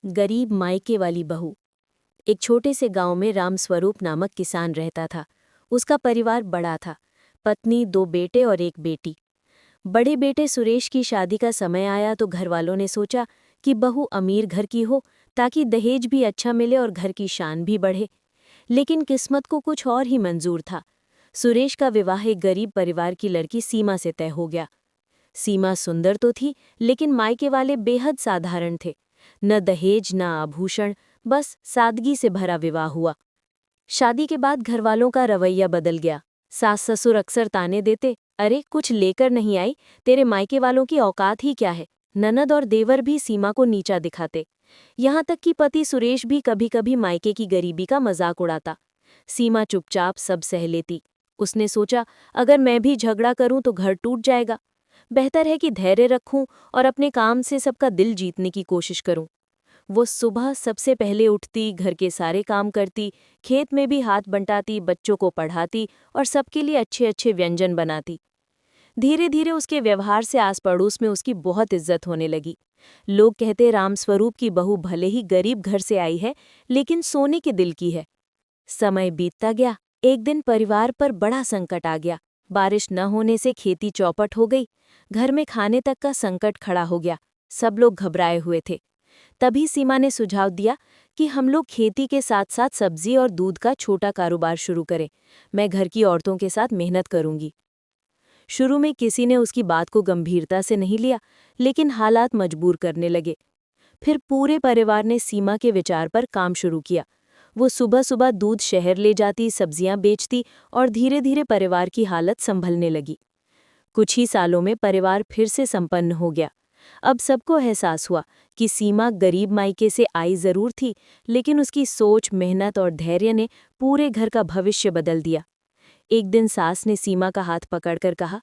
गरीब मायके वाली बहू। एक छोटे से गांव में रामस्वरूप नामक किसान रहता था। उसका परिवार बड़ा था, पत्नी, 2 बेटे और एक बेटी। बड़े बेटे सुरेश की शादी का समय आया तो घरवालों ने सोचा कि बहू अमीर घर की हो ताकि दहेज भी अच्छा मिले और घर की शान भी बढ़े। लेकिन किस्मत को कुछ और ही मंजूर था। सुरेश का विवाह एक गरीब परिवार की लड़की सीमा से तय हो गया। सीमा सुंदर तो थी, लेकिन मायके वाले बेहद साधारण थे। न दहेज न आभूषण, बस सादगी से भरा विवाह हुआ। शादी के बाद घरवालों का रवैया बदल गया। सास ससुर अक्सर ताने देते, अरे कुछ लेकर नहीं आई, तेरे मायके वालों की औकात ही क्या है। ननद और देवर भी सीमा को नीचा दिखाते। यहाँ तक कि पति सुरेश भी कभी कभी मायके की गरीबी का मजाक उड़ाता। सीमा चुपचाप सब सह लेती। उसने सोचा, अगर मैं भी झगड़ा करूं तो घर टूट जाएगा। बेहतर है कि धैर्य रखूं और अपने काम से सबका दिल जीतने की कोशिश करूं। वो सुबह सबसे पहले उठती, घर के सारे काम करती, खेत में भी हाथ बंटाती, बच्चों को पढ़ाती और सबके लिए अच्छे अच्छे व्यंजन बनाती। धीरे धीरे उसके व्यवहार से आस पड़ोस में उसकी बहुत इज्जत होने लगी। लोग कहते, रामस्वरूप की बहू भले ही गरीब घर से आई है, लेकिन सोने के दिल की है। समय बीतता गया। एक दिन परिवार पर बड़ा संकट आ गया। बारिश न होने से खेती चौपट हो गई। घर में खाने तक का संकट खड़ा हो गया। सब लोग घबराए हुए थे। तभी सीमा ने सुझाव दिया कि हम लोग खेती के साथ साथ सब्जी और दूध का छोटा कारोबार शुरू करें। मैं घर की औरतों के साथ मेहनत करूंगी। शुरू में किसी ने उसकी बात को गंभीरता से नहीं लिया, लेकिन हालात मजबूर करने लगे। फिर पूरे परिवार ने सीमा के विचार पर काम शुरू किया। वो सुबह सुबह दूध शहर ले जाती, सब्जियां बेचती और धीरे धीरे परिवार की हालत संभलने लगी। कुछ ही सालों में परिवार फिर से संपन्न हो गया। अब सबको एहसास हुआ कि सीमा गरीब मायके से आई जरूर थी, लेकिन उसकी सोच, मेहनत और धैर्य ने पूरे घर का भविष्य बदल दिया। एक दिन सास ने सीमा का हाथ पकड़कर कहा,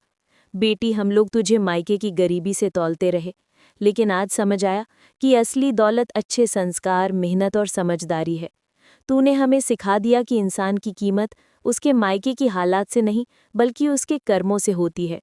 बेटी, हम लोग तुझे मायके की गरीबी से तौलते रहे, लेकिन आज समझ आया कि असली दौलत अच्छे संस्कार, मेहनत और समझदारी है। तूने हमें सिखा दिया कि इंसान की कीमत उसके मायके की हालात से नहीं, बल्कि उसके कर्मों से होती है।